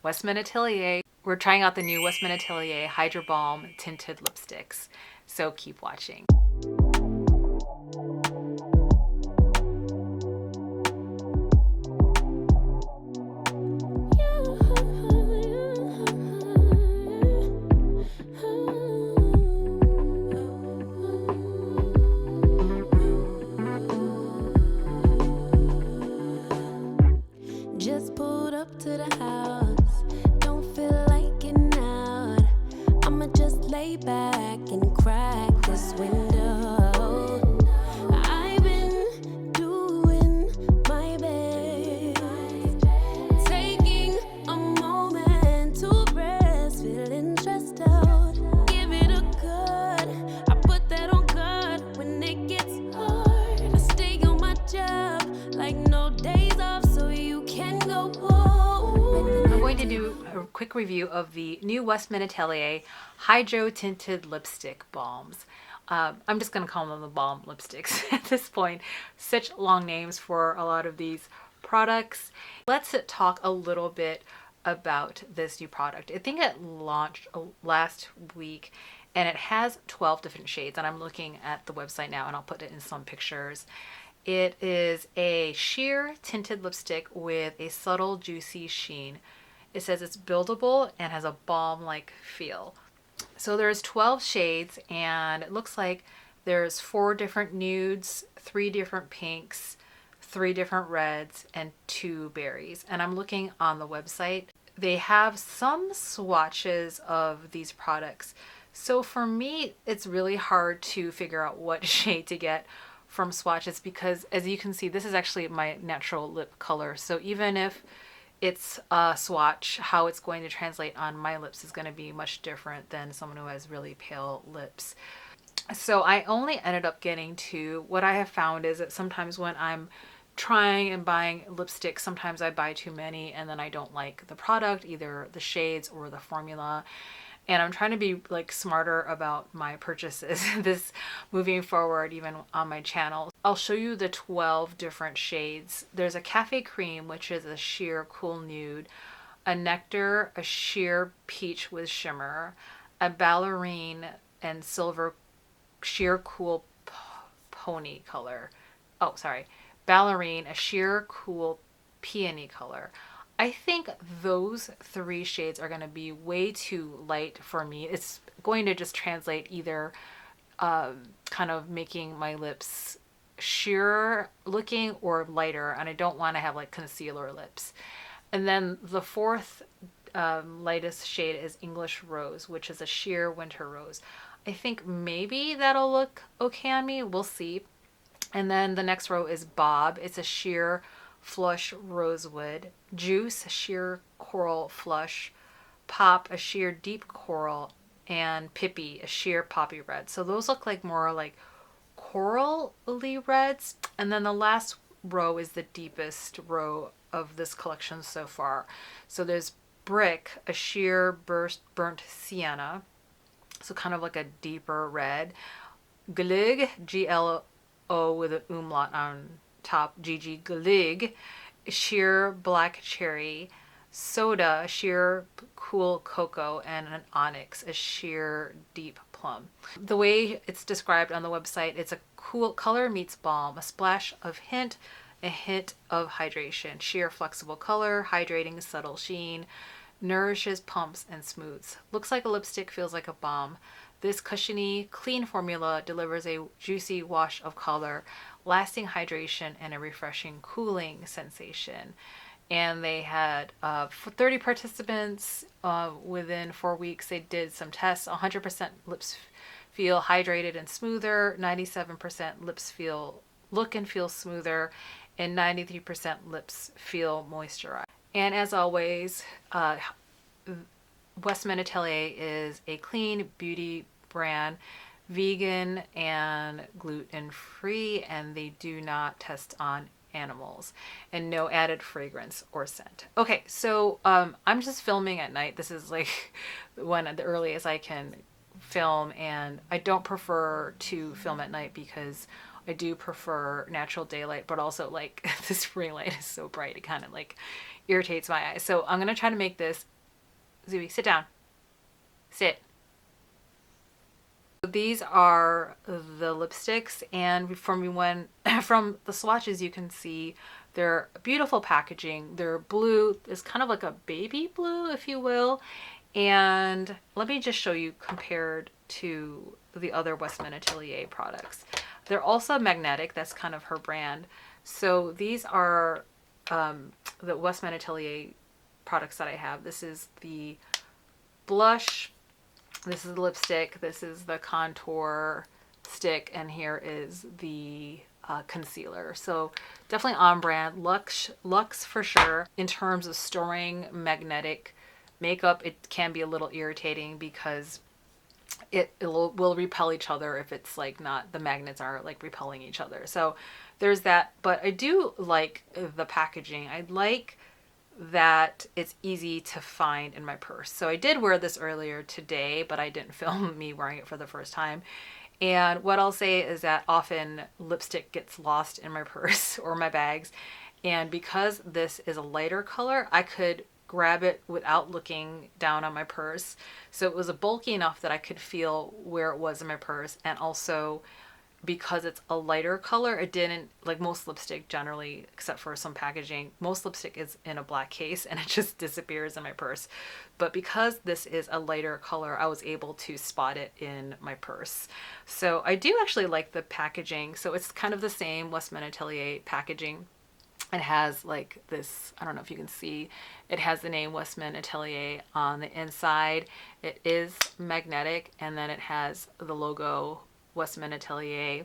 WESTMAN Atelier. We're trying out the new WESTMAN Atelier Hydrobalm Tinted lipsticks, so keep watching. Just pulled up to the house, don't feel like getting out. I'ma just lay back and crack this window. I've been doing my best, taking a moment to rest, feeling stressed out. Give it a good, I put that on guard when it gets hard. I stay on my job like no days off, so you can go home. I'm going to do a quick review of the new WESTMAN Atelier Hydro Tinted Lipstick Balms. I'm just going to call them the Balm lipsticks at this point. Such long names for a lot of these products. Let's talk a little bit about this new product. I think it launched last week and it has 12 different shades, and I'm looking at the website now and I'll put it in some pictures. It is a sheer tinted lipstick with a subtle juicy sheen. It says it's buildable and has a balm-like feel. So there's 12 shades and it looks like there's 4 different nudes, 3 different pinks, 3 different reds, and 2 berries. And I'm looking on the website. They have some swatches of these products. So for me, it's really hard to figure out what shade to get from swatches because, as you can see, this is actually my natural lip color. So even if it's a swatch, how it's going to translate on my lips is going to be much different than someone who has really pale lips. So I only ended up getting 2. What I have found is that sometimes when I'm trying and buying lipsticks, sometimes I buy too many and then I don't like the product, either the shades or the formula. And I'm trying to be like smarter about my purchases this moving forward, even on my channel. I'll show you the 12 different shades. There's a Cafe Cream, which is a sheer cool nude, a Nectar, a sheer peach with shimmer, a Ballerine and silver sheer cool pony color. Oh, sorry. Ballerine, a sheer cool peony color. I think those 3 shades are going to be way too light for me. It's going to just translate either kind of making my lips sheer looking or lighter, and I don't want to have like concealer lips. And then the 4th lightest shade is English Rose, which is a sheer winter rose. I think maybe that'll look okay on me. We'll see. And then the next row is Bob. It's a sheer flush rosewood, Juice, a sheer coral flush, Pop, a sheer deep coral, and Pippi, a sheer poppy red. So those look like more like corally reds. And then the last row is the deepest row of this collection so far. So there's Brick, a sheer burnt sienna, so kind of like a deeper red, Glig, G-L-O with an umlaut on top, Gigi Glig, sheer black cherry, Soda, a sheer cool cocoa, and an Onyx, a sheer deep plum. The way it's described on the website, it's a cool color meets balm, a splash of hint, a hint of hydration, sheer flexible color, hydrating subtle sheen, nourishes, pumps, and smooths. Looks like a lipstick, feels like a balm. This cushiony, clean formula delivers a juicy wash of color, lasting hydration, and a refreshing cooling sensation. And they had 30 participants within 4 weeks. They did some tests. 100% lips feel hydrated and smoother, 97% lips look and feel smoother, and 93% lips feel moisturized. And as always, WESTMAN Atelier is a clean beauty brand, vegan and gluten-free, and they do not test on animals, and no added fragrance or scent. Okay, so I'm just filming at night. This is like the earliest I can film, and I don't prefer to film at night because I do prefer natural daylight, but also like this ring light is so bright it kind of like irritates my eyes. So I'm gonna try to make this. Zooey, sit down. Sit. These are the lipsticks, and from the swatches you can see they're beautiful packaging. They're blue. It's kind of like a baby blue, if you will. And let me just show you compared to the other WESTMAN Atelier products. They're also magnetic. That's kind of her brand. So these are the WESTMAN Atelier products that I have. This is the blush. This is the lipstick. This is the contour stick. And here is the concealer. So definitely on brand. Luxe for sure. In terms of storing magnetic makeup, it can be a little irritating because it will repel each other if it's like not, the magnets are like repelling each other. So there's that. But I do like the packaging. I like that it's easy to find in my purse. So I did wear this earlier today, but I didn't film me wearing it for the first time. And what I'll say is that often lipstick gets lost in my purse or my bags. And because this is a lighter color, I could grab it without looking down on my purse. So it was bulky enough that I could feel where it was in my purse. And also because it's a lighter color, it didn't, like most lipstick generally, except for some packaging, most lipstick is in a black case and it just disappears in my purse. But because this is a lighter color, I was able to spot it in my purse. So I do actually like the packaging. So it's kind of the same WESTMAN Atelier packaging. It has like this, I don't know if you can see, it has the name WESTMAN Atelier on the inside. It is magnetic, and then it has the logo WESTMAN Atelier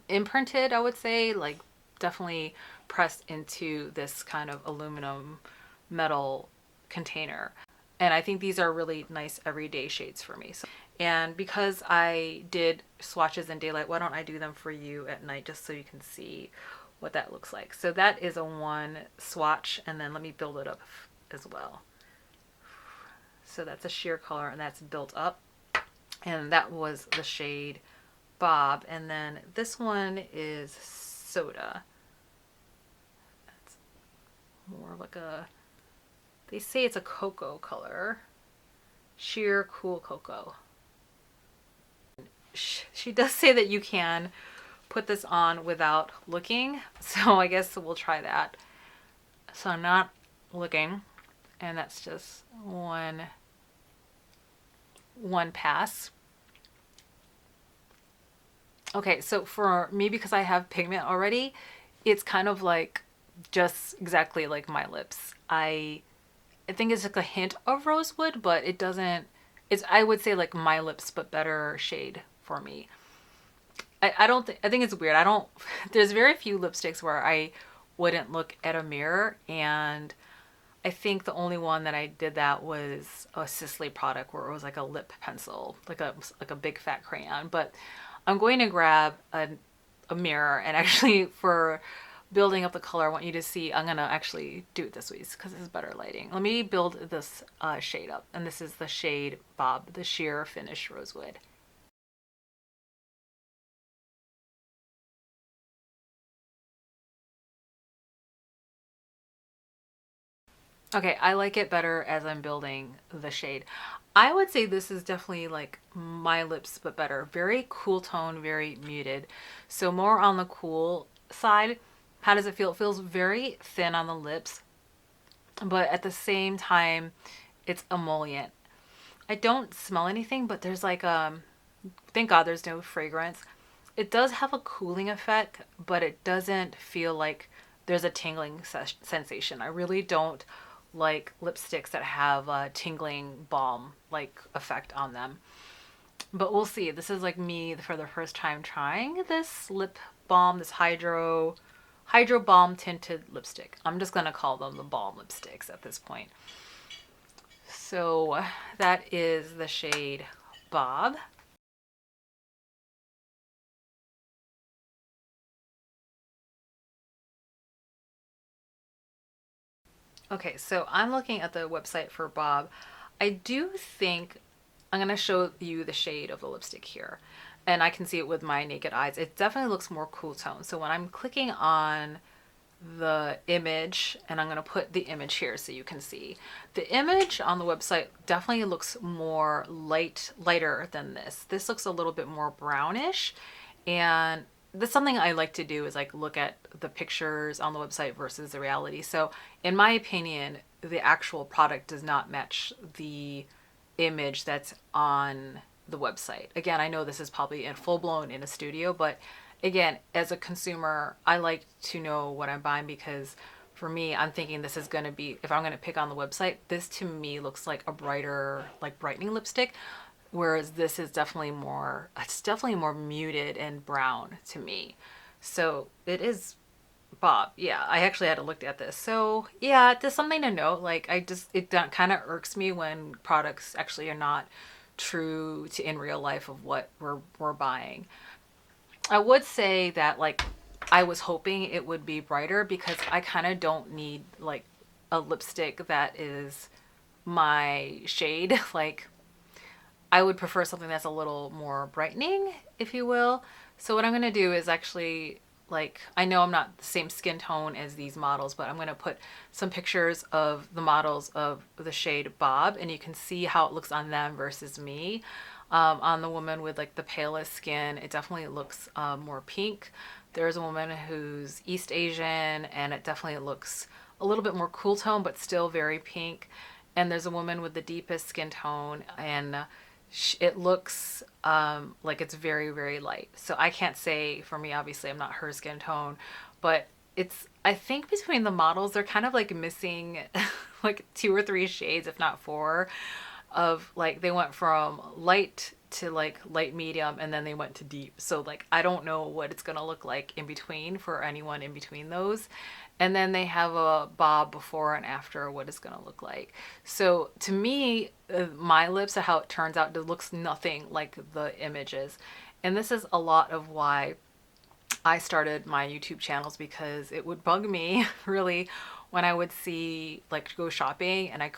imprinted, I would say, like definitely pressed into this kind of aluminum metal container. And I think these are really nice everyday shades for me. So, and because I did swatches in daylight, why don't I do them for you at night just so you can see what that looks like. So that is a one swatch, and then let me build it up as well. So that's a sheer color, and that's built up. And that was the shade Bob. And then this one is Soda. That's more like a, they say it's a cocoa color. Sheer cool cocoa. She does say that you can put this on without looking. So I guess we'll try that. So I'm not looking. And that's just one pass. Okay, so for me, because I have pigment already, it's kind of like just exactly like my lips. I think it's like a hint of rosewood, but it doesn't, it's, I would say like my lips, but better shade for me. I don't think, I think it's weird. I don't, there's very few lipsticks where I wouldn't look at a mirror, and I think the only one that I did that was a Sisley product where it was like a lip pencil, like a big fat crayon. But I'm going to grab a mirror, and actually for building up the color, I want you to see, I'm gonna actually do it this way because this is better lighting. Let me build this shade up, and this is the shade Bob, the sheer finish rosewood. Okay, I like it better as I'm building the shade. I would say this is definitely like my lips, but better. Very cool tone, very muted. So more on the cool side. How does it feel? It feels very thin on the lips, but at the same time, it's emollient. I don't smell anything, but there's like, thank God there's no fragrance. It does have a cooling effect, but it doesn't feel like there's a tingling sensation. I really don't like lipsticks that have a tingling balm like effect on them, but we'll see. This is like me for the first time trying this lip balm, this Hydrobalm tinted lipstick. I'm just gonna call them the balm lipsticks at this point. So that is the shade Bob. Okay, so I'm looking at the website for Bob. I do think I'm going to show you the shade of the lipstick here. and I can see it with my naked eyes, it definitely looks more cool tone. So when I'm clicking on the image, and I'm going to put the image here so you can see, the image on the website definitely looks more lighter than this. This looks a little bit more brownish, and that's something I like to do, is like look at the pictures on the website versus the reality. So in my opinion, the actual product does not match the image that's on the website. Again, I know this is probably in full blown in a studio, but again, as a consumer, I like to know what I'm buying, because for me, I'm thinking this is going to be, if I'm going to pick on the website, this to me looks like a brighter, like brightening lipstick, whereas this is definitely more, it's definitely more muted and brown to me. So it is Bob. Yeah, I actually had to look at this. So yeah, just something to note. Like it kind of irks me when products actually are not true to in real life of what we're buying. I would say that like I was hoping it would be brighter, because I kind of don't need like a lipstick that is my shade. Like I would prefer something that's a little more brightening, if you will. So what I'm going to do is actually, like, I know I'm not the same skin tone as these models, but I'm going to put some pictures of the models of the shade Bob, and you can see how it looks on them versus me. On the woman with like the palest skin, it definitely looks more pink. There's a woman who's East Asian, and it definitely looks a little bit more cool tone, but still very pink. And there's a woman with the deepest skin tone, and it looks like it's very, very light. So I can't say for me, obviously I'm not her skin tone, but it's, I think between the models, they're kind of like missing like 2 or 3 shades, if not 4, of like, they went from light to like light medium, and then they went to deep. So like I don't know what it's gonna look like in between for anyone in between those. And then they have a Bob before and after what it's gonna look like. So to me, my lips, how it turns out, it looks nothing like the images. And this is a lot of why I started my YouTube channels, because it would bug me really when I would see, like, go shopping, and I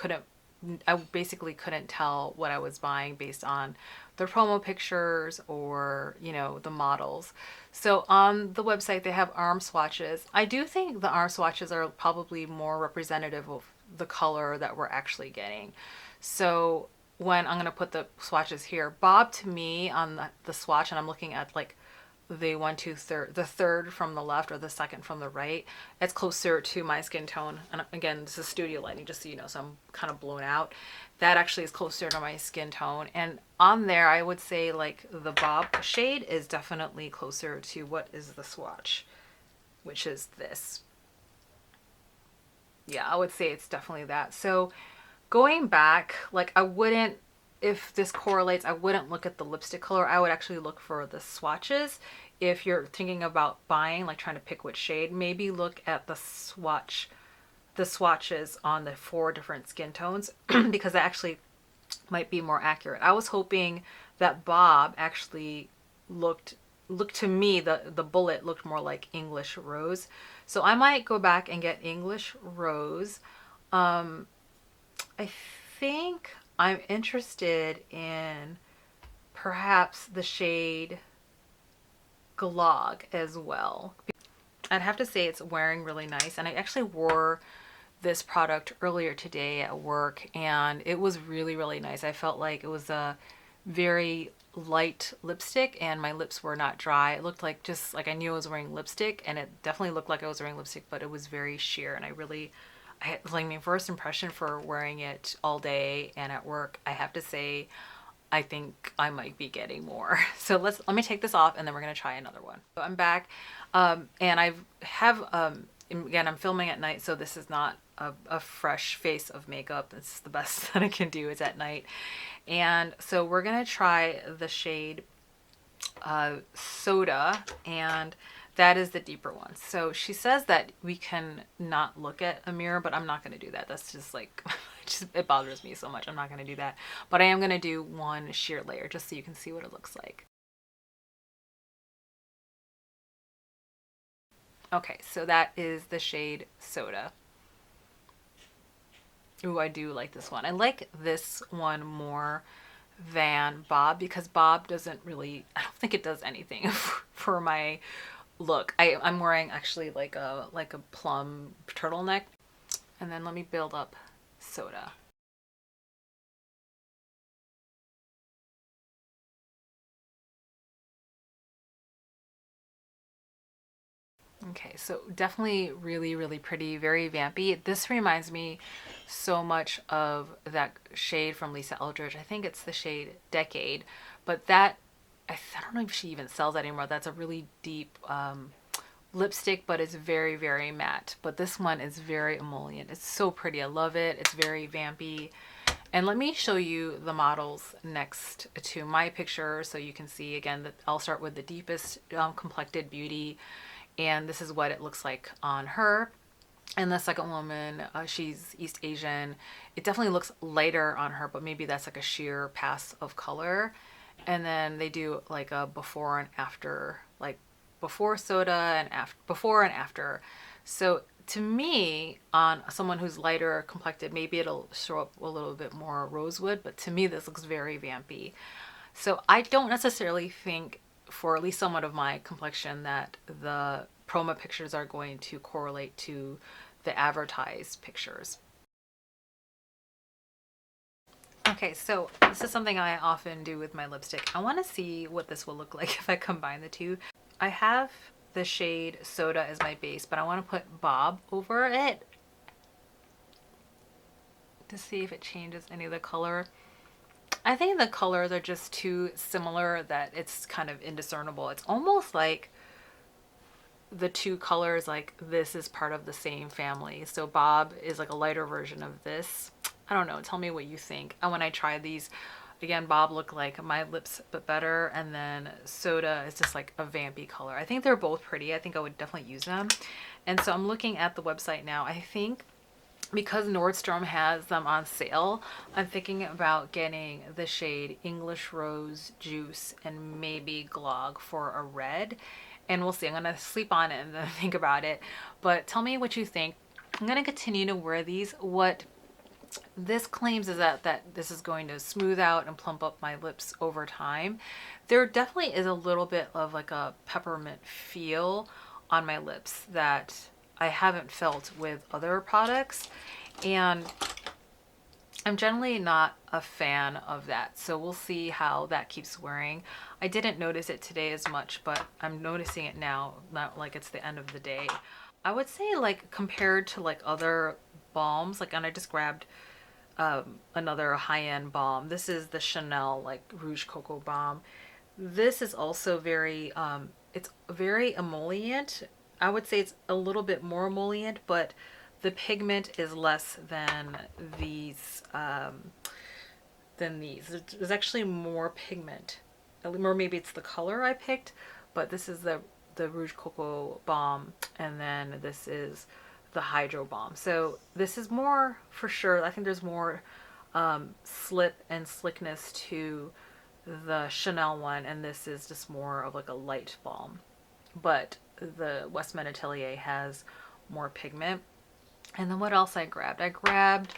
basically couldn't tell what I was buying based on the promo pictures or, you know, the models. So on the website, they have arm swatches. I do think the arm swatches are probably more representative of the color that we're actually getting. So when I'm going to put the swatches here, Bob to me on the swatch, and I'm looking at like the 1, 2, 3, the third from the left or the second from the right, it's closer to my skin tone. And again, this is studio lighting, just so you know, so I'm kind of blown out. That actually is closer to my skin tone. And on there, I would say like the Bob shade is definitely closer to what is the swatch, which is this. Yeah, I would say it's definitely that. So going back, like I wouldn't, if this correlates, I wouldn't look at the lipstick color. I would actually look for the swatches. If you're thinking about buying, like trying to pick which shade, maybe look at the swatches on the 4 different skin tones, because that actually might be more accurate. I was hoping that Bob actually looked to me, the bullet looked more like English Rose. So I might go back and get English Rose. I think I'm interested in perhaps the shade Glog as well. I'd have to say it's wearing really nice, and I actually wore this product earlier today at work, and it was really, really nice. I felt like it was a very light lipstick, and my lips were not dry. It looked like, just like I knew I was wearing lipstick, and it definitely looked like I was wearing lipstick, but it was very sheer, and I had, like, my first impression for wearing it all day and at work, I have to say, I think I might be getting more. So let me take this off, and then we're gonna try another one. So I'm back, and again, I'm filming at night, so this is not a fresh face of makeup. It's the best that I can do is at night. And so we're gonna try the shade Soda, and that is the deeper one. So she says that we can not look at a mirror, but I'm not going to do that. That's just like, it bothers me so much. I'm not going to do that. But I am going to do one sheer layer just so you can see what it looks like. Okay, so that is the shade Soda. Ooh, I do like this one. I like this one more than Bob, because Bob doesn't really, I don't think it does anything for my look. I'm wearing actually like a plum turtleneck. And then let me build up Soda. Okay, so definitely really, really pretty, very vampy. This reminds me so much of that shade from Lisa Eldridge. I think it's the shade Decade, but that, I don't know if she even sells that anymore. That's a really deep lipstick, but it's very, very matte. But this one is very emollient. It's so pretty. I love it. It's very vampy. And let me show you the models next to my picture so you can see again that I'll start with the deepest complected beauty. And this is what it looks like on her. And the second woman, she's East Asian. It definitely looks lighter on her, but maybe that's like a sheer pass of color. And then they do like a before and after, like before Soda and after, before and after. So to me, on someone who's lighter complected, maybe it'll show up a little bit more rosewood, but to me this looks very vampy. So I don't necessarily think, for at least somewhat of my complexion, that the promo pictures are going to correlate to the advertised pictures. Okay, so this is something I often do with my lipstick. I want to see what this will look like if I combine the two. I have the shade Soda as my base, but I want to put Bob over it to see if it changes any of the color. I think the colors are just too similar that it's kind of indiscernible. It's almost like the two colors, like this is part of the same family. So Bob is like a lighter version of this. I don't know. Tell me what you think. And when I try these, again, Bob looked like my lips but better, and then Soda is just like a vampy color. I think they're both pretty. I think I would definitely use them. And so I'm looking at the website now. I think because Nordstrom has them on sale, I'm thinking about getting the shade English Rose Juice and maybe Glog for a red. And we'll see. I'm going to sleep on it and then think about it. But tell me what you think. I'm going to continue to wear these. What this claims is that this is going to smooth out and plump up my lips over time. There definitely is a little bit of like a peppermint feel on my lips that I haven't felt with other products, and I'm generally not a fan of that. So we'll see how that keeps wearing. I didn't notice it today as much, but I'm noticing it now, not like it's the end of the day. I would say, like, compared to like other balms, like, and I just grabbed another high-end balm. This is the Chanel like Rouge Coco Balm. This is also very it's very emollient. I would say it's a little bit more emollient, but the pigment is less than these. There's actually more pigment, or maybe it's the color I picked, but this is the Rouge Coco Balm, and then this is the Hydro Balm. So this is more, for sure, I think there's more slip and slickness to the Chanel one, and this is just more of like a light balm. But the Westman Atelier has more pigment. And then what else I grabbed? I grabbed,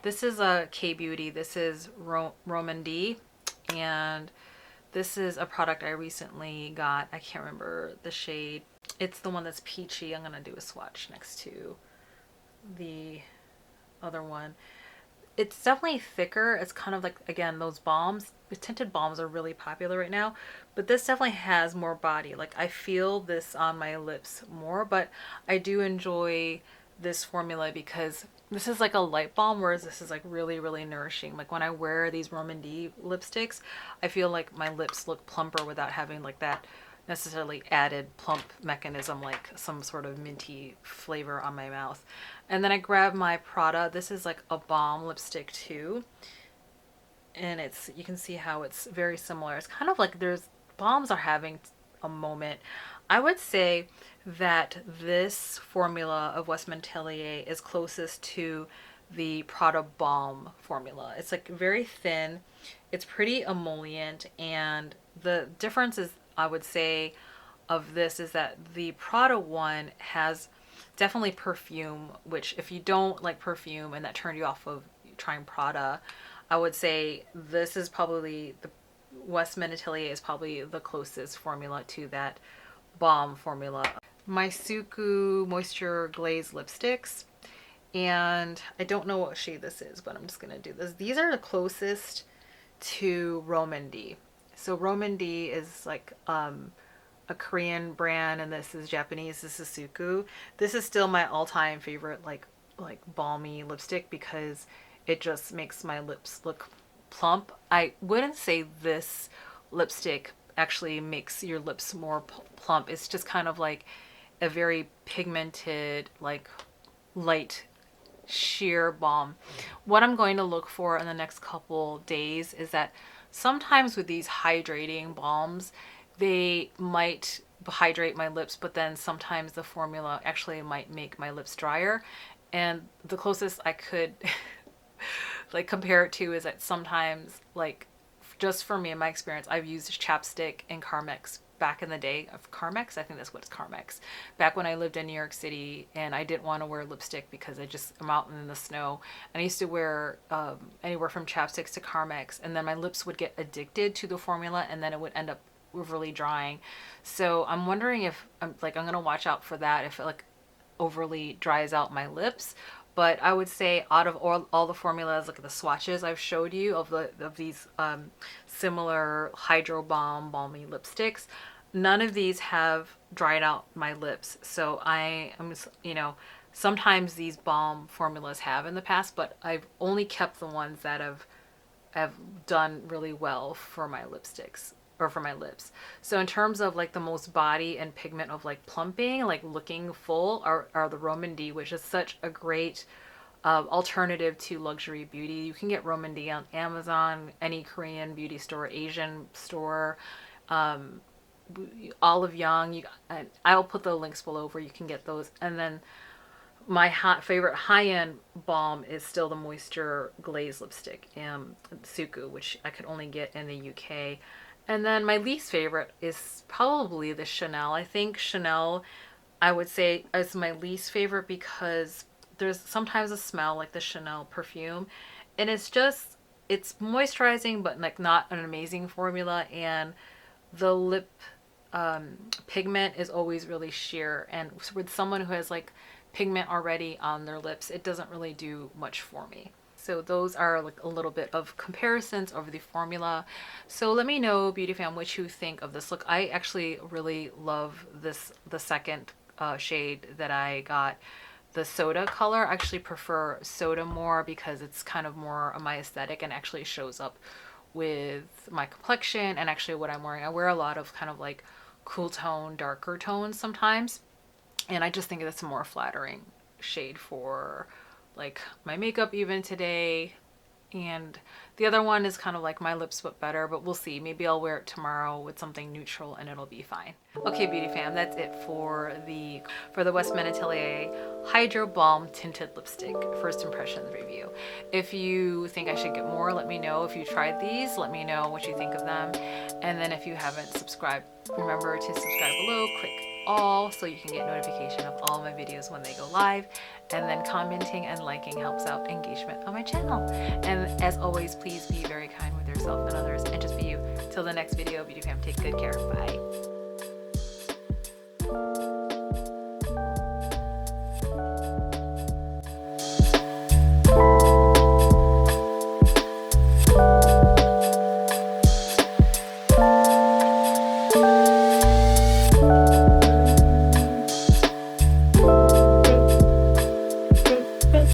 this is a K-Beauty. This is Rom&nd, and this is a product I recently got. I can't remember the shade. It's the one that's peachy. I'm going to do a swatch next to the other one. It's definitely thicker. It's kind of like, again, those balms. The tinted balms are really popular right now, but this definitely has more body. Like, I feel this on my lips more, but I do enjoy this formula because this is like a light balm, whereas this is like really, really nourishing. Like when I wear these Rom&nd lipsticks, I feel like my lips look plumper without having like that necessarily added plump mechanism, like some sort of minty flavor on my mouth. And then I grabbed my Prada. This is like a balm lipstick too, and it's, you can see how it's very similar. It's kind of like, there's, balms are having a moment. I would say that this formula of Westman Atelier is closest to the Prada Balm formula. It's like very thin, it's pretty emollient, and the difference is, I would say, of this is that the Prada one has definitely perfume, which if you don't like perfume and that turned you off of trying Prada, I would say this is probably the WESTMAN Atelier is probably the closest formula to that balm formula. My Suqqu Moisture Glaze lipsticks, and I don't know what shade this is, but I'm just gonna do this. These are the closest to Rom&nd. So Rom&nd is like a Korean brand, and this is Japanese. This is Suqqu. This is still my all-time favorite like balmy lipstick because it just makes my lips look plump. I wouldn't say this lipstick actually makes your lips more plump. It's just kind of like a very pigmented, like light sheer balm. What I'm going to look for in the next couple days is that sometimes with these hydrating balms, they might hydrate my lips, but then sometimes the formula actually might make my lips drier. And the closest I could like compare it to is that sometimes, like, just for me in my experience, I've used chapstick and Carmex back in the day. Of Carmex, I think that's what it's, Carmex, back when I lived in New York City and I didn't want to wear lipstick because I'm out in the snow, and I used to wear anywhere from chapsticks to Carmex, and then my lips would get addicted to the formula and then it would end up overly drying. So I'm wondering if I'm gonna watch out for that, if it like overly dries out my lips. But I would say out of all the formulas, like the swatches I've showed you of these similar Hydrobalm balmy lipsticks, none of these have dried out my lips. So I am, you know, sometimes these balm formulas have in the past, but I've only kept the ones that have done really well for my lipsticks, or for my lips. So in terms of like the most body and pigment of like plumping, like looking full, are the Rom&nd, which is such a great alternative to luxury beauty. You can get Rom&nd on Amazon, any Korean beauty store, Asian store, Olive Young. I'll put the links below where you can get those. And then my favorite high-end balm is still the Moisture Glaze lipstick, Suqqu, which I could only get in the UK. And then my least favorite is probably the Chanel. I think Chanel, I would say, is my least favorite because there's sometimes a smell like the Chanel perfume, and it's moisturizing but like not an amazing formula, and the lip pigment is always really sheer, and with someone who has like pigment already on their lips, it doesn't really do much for me. So those are like a little bit of comparisons over the formula. So let me know, beauty fam, what you think of this look. I actually really love the second shade that I got, the soda color. I actually prefer soda more because it's kind of more of my aesthetic and actually shows up with my complexion and actually what I'm wearing. I wear a lot of kind of like cool tone, darker tones sometimes, and I just think that's a more flattering shade for like my makeup even today. And the other one is kind of like my lips but better, but we'll see. Maybe I'll wear it tomorrow with something neutral and it'll be fine. Okay, beauty fam, that's it for the WESTMAN Atelier Hydrobalm Tinted Lipstick first impressions review. If you think I should get more, let me know. If you tried these, let me know what you think of them. And then if you haven't subscribed, remember to subscribe below, click all so you can get notification of all my videos when they go live. And then commenting and liking helps out engagement on my channel. And as always, please be very kind with yourself and others, and just be you. Till the next video, beauty fam, take good care. Bye.